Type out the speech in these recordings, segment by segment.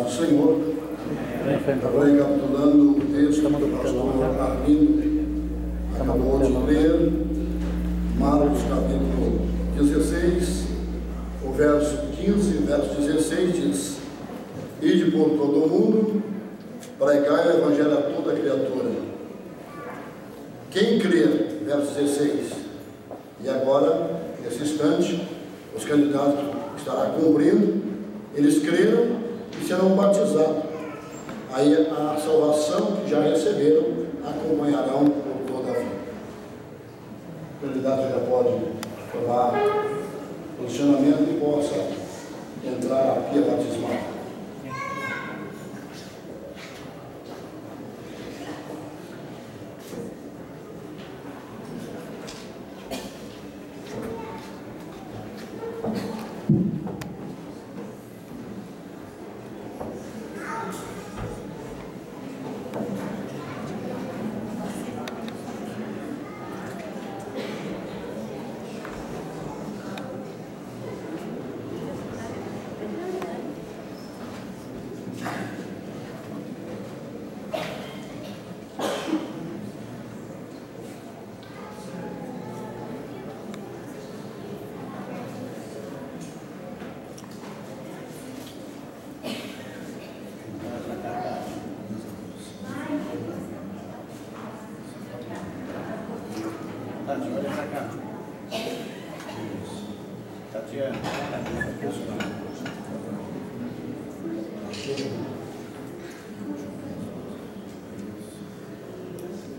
paz do Senhor. Recapitulando o texto que o pastor Arlindo acabou de ler, Marcos capítulo 16, o verso 15, verso 16 diz: Ide por todo o mundo, pregai o evangelho a toda criatura. Quem crer, verso 16, e agora, nesse instante, os candidatos estarão cumprindo, eles creram e serão batizados. Aí a salvação que já receberam acompanharão por toda a vida. O candidato já pode tomar posicionamento e possa entrar à pia batismal.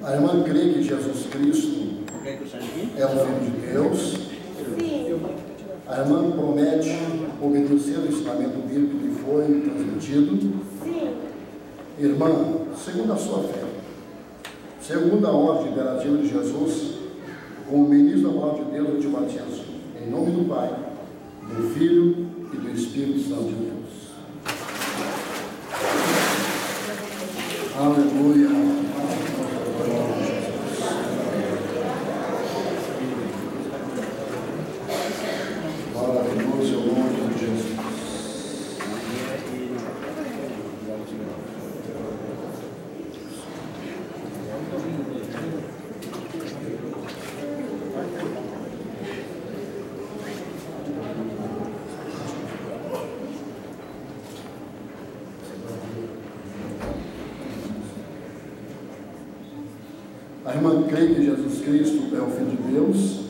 A irmã crê que Jesus Cristo é o Filho de Deus. A irmã promete obedecer o ensinamento bíblico que foi transmitido. Irmã, segundo a sua fé, segundo a ordem imperativa de Jesus, como ministro da palavra de Deus, eu te batizo em nome do Pai, do Filho e do Espírito Santo de Deus. Aleluia. Maravilhoso é o nome de Jesus. A irmã crê que Jesus Cristo é o Filho de Deus.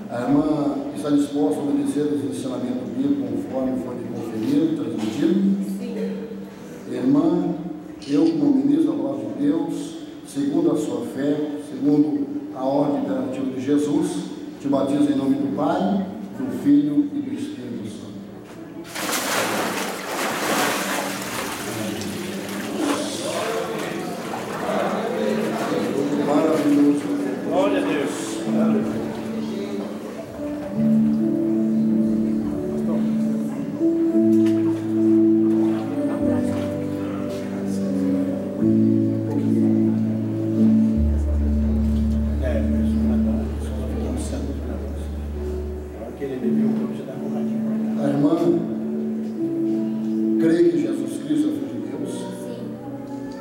A irmã está disposta a obedecer os ensinamentos bíblicos conforme foi conferido, transmitido. Irmã, eu como ministro da palavra de Deus, segundo a sua fé, segundo a ordem imperativa de Jesus, te batizo em nome do Pai, do Filho e do Espírito Santo. Maravilhoso. Glória a Deus. A irmã crê que Jesus Cristo é o Filho de Deus.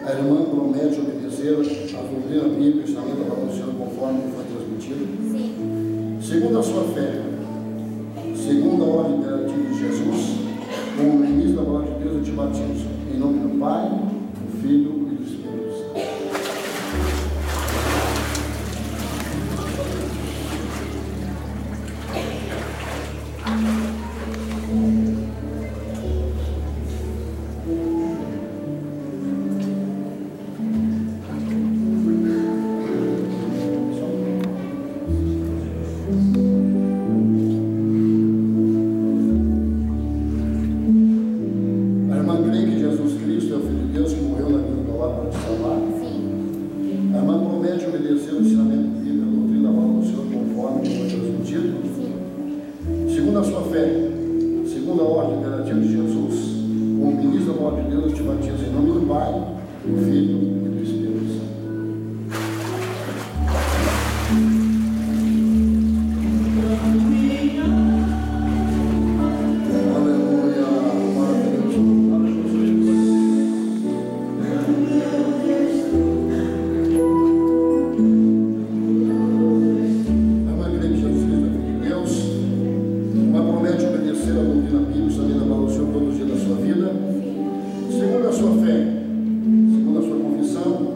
A irmã promete obedecer a doutrina bíblica e o ensinamento da palavra do Senhor conforme foi transmitido. Segundo a sua fé, segundo a ordem imperativa de Jesus, como ministro da palavra de Deus, eu te batizo em nome do Pai, do Filho e do Espírito Santo. A irmã crê que Jesus Cristo é o Filho de Deus que morreu na cruz do Calvário para te salvar. A irmã promete obedecer o ensinamento bíblico, a doutrina da palavra do Senhor conforme foi transmitido. Segundo a sua fé, segundo a ordem imperativa de Jesus, como ministro da palavra de Deus, eu te batizo em nome do Pai, do Filho e do Espírito Santo. Aleluia, maravilhoso. a sua fé, segundo a sua confissão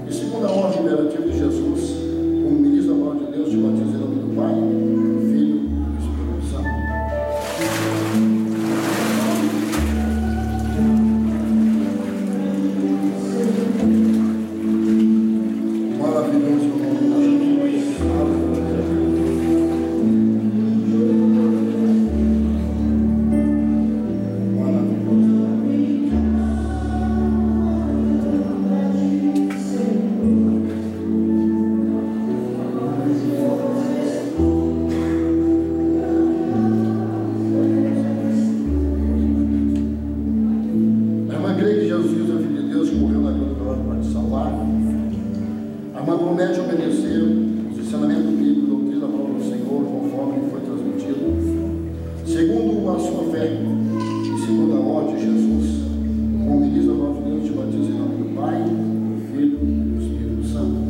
e segundo a ordem imperativa de Jesus, como ministro da palavra de Deus, te batizo em nome do Pai, do Filho e do Espírito Santo. Maravilhoso nome de Jesus. Promete obedecer os ensinamentos bíblicos, doutrina da palavra do Senhor, conforme foi transmitido, segundo a sua fé e segundo a ordem de Jesus, como ministro da palavra de Deus, te batizo em nome do Pai, do Filho e do Espírito Santo.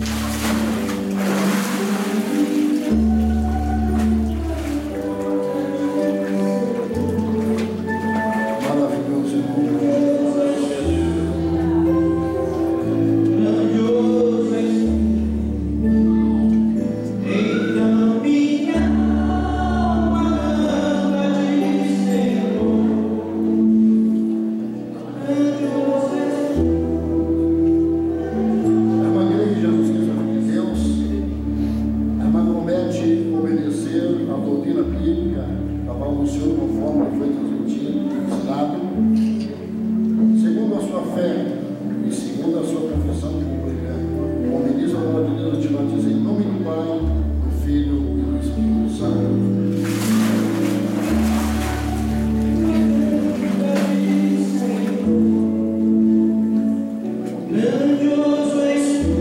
Maravilhoso nome de Jesus. Obedecer a doutrina bíblica da palavra do Senhor, conforme foi transmitido e ensinado, segundo a sua fé e segundo a sua confissão pública, como ministro da palavra de Deus, eu te batizo em nome do Pai, do Filho e do Espírito Santo.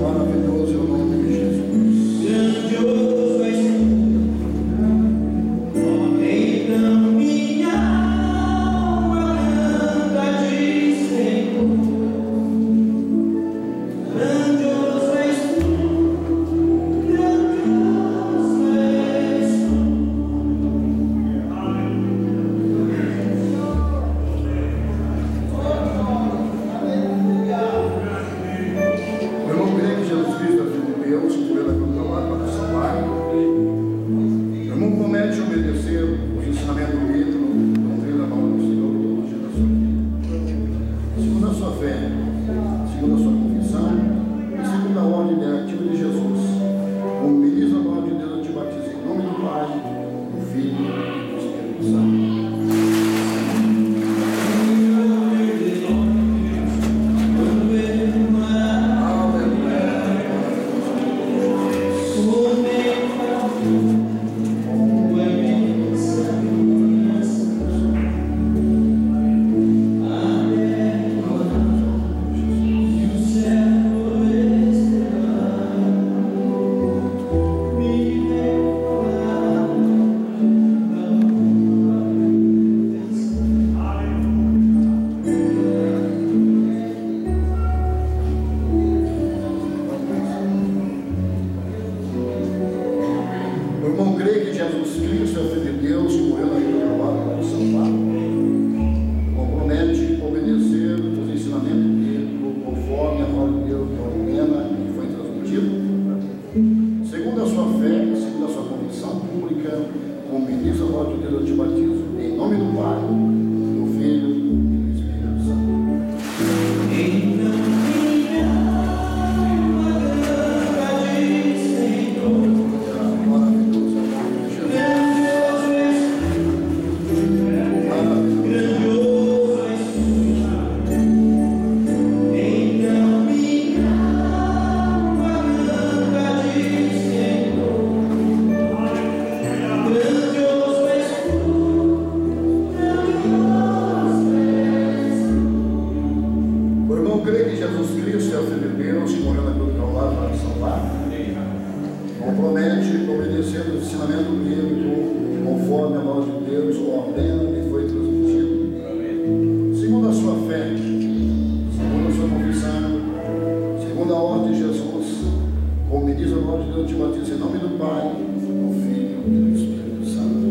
Maravilhoso é o nome de Jesus. Obedecer os ensinamentos bíblicos, doutrina da palavra do Senhor, todos os dias da sua vida. Segundo a sua fé, segundo a sua confissão e segundo a ordem imperativa de Jesus, como ministro da palavra de Deus, eu te batizo em nome do Pai, do Filho e do Espírito Santo. Creio que Jesus Cristo é o Filho de Deus, que morreu na cruz do Calvário para nos salvar. Compromete obedecer os ensinamentos bíblicos conforme a palavra de Deus que ordena e foi transmitido. Segundo a sua fé, segundo a sua convicção pública, como ministro da palavra de Deus, eu te batizo em nome do Pai, do Filho e do Espírito Santo. Jesus Cristo é o Filho de Deus, que morreu na cruz do Calvário para nos salvar. Compromete obedecer o ensinamento bíblico conforme a palavra de Deus ordena e foi transmitido. Segundo a sua fé, segundo a sua confissão, segundo a ordem de Jesus, como ministro da palavra de Deus, te batizo em nome do Pai, do Filho e do Espírito Santo.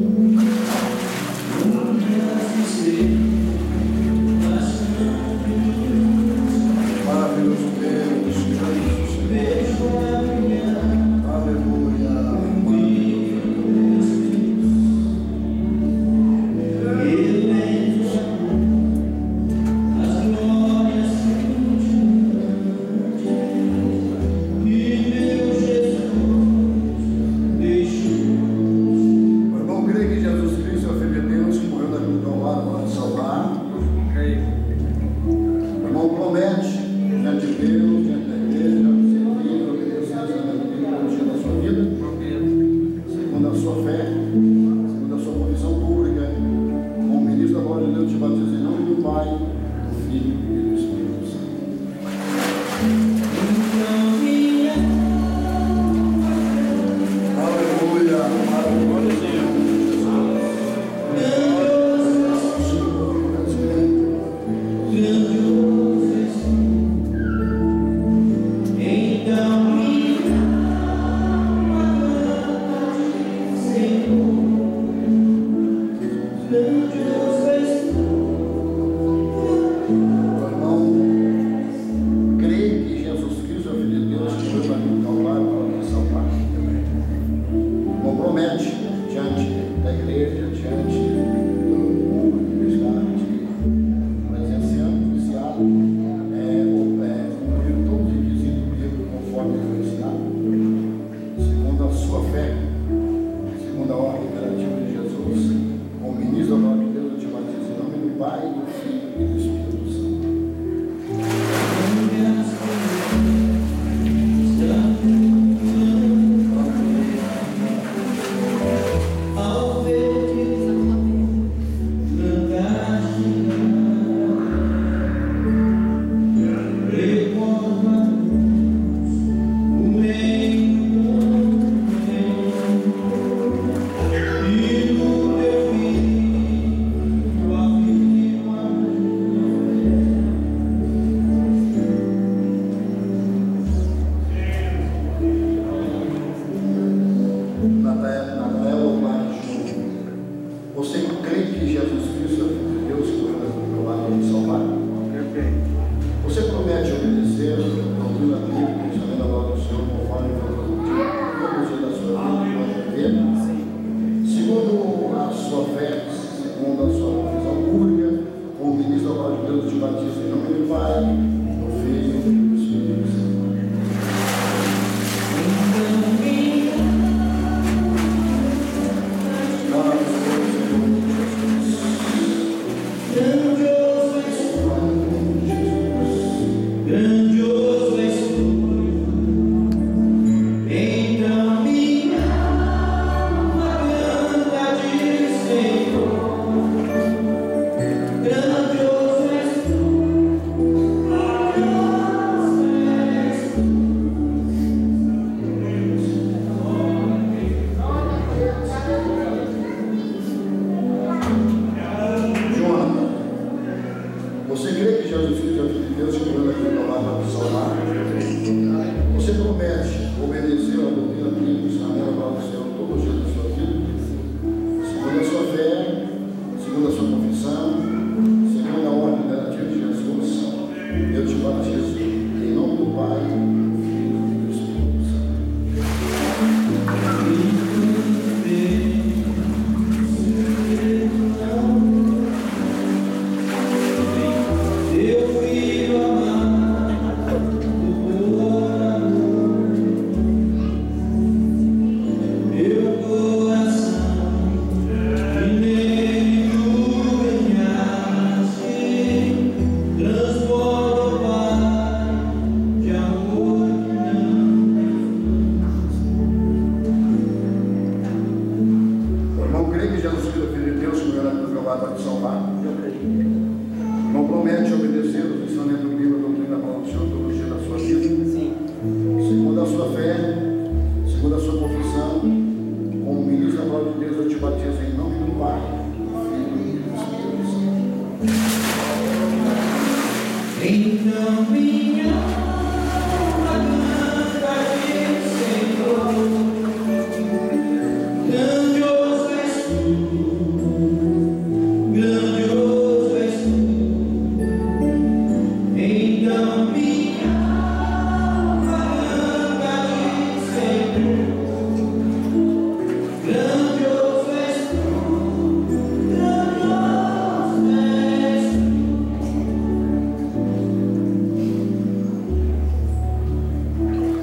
Filho de Deus, que manda aqui para lá para salvar. Você promete obedecer a doutrina bíblica, a minha palavra do Senhor, todo o dia da sua vida, segundo a sua fé, segundo a sua confissão, segundo a ordem negativa de Jesus. Eu te batizo em nome do Pai, do Filho e do Espírito Santo.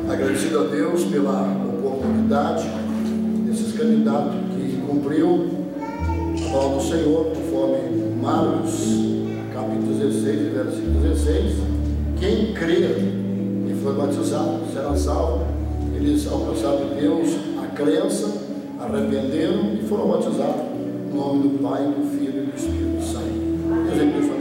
Agradecido a Deus pela oportunidade desses candidatos que cumpriu a palavra do Senhor, conforme Marcos, capítulo 16, versículo 16. Quem crer e foi batizado será salvo. Eles alcançaram de Deus a crença, arrependeram e foram batizados no nome do Pai, do Filho e do Espírito Santo. Deus abençoe.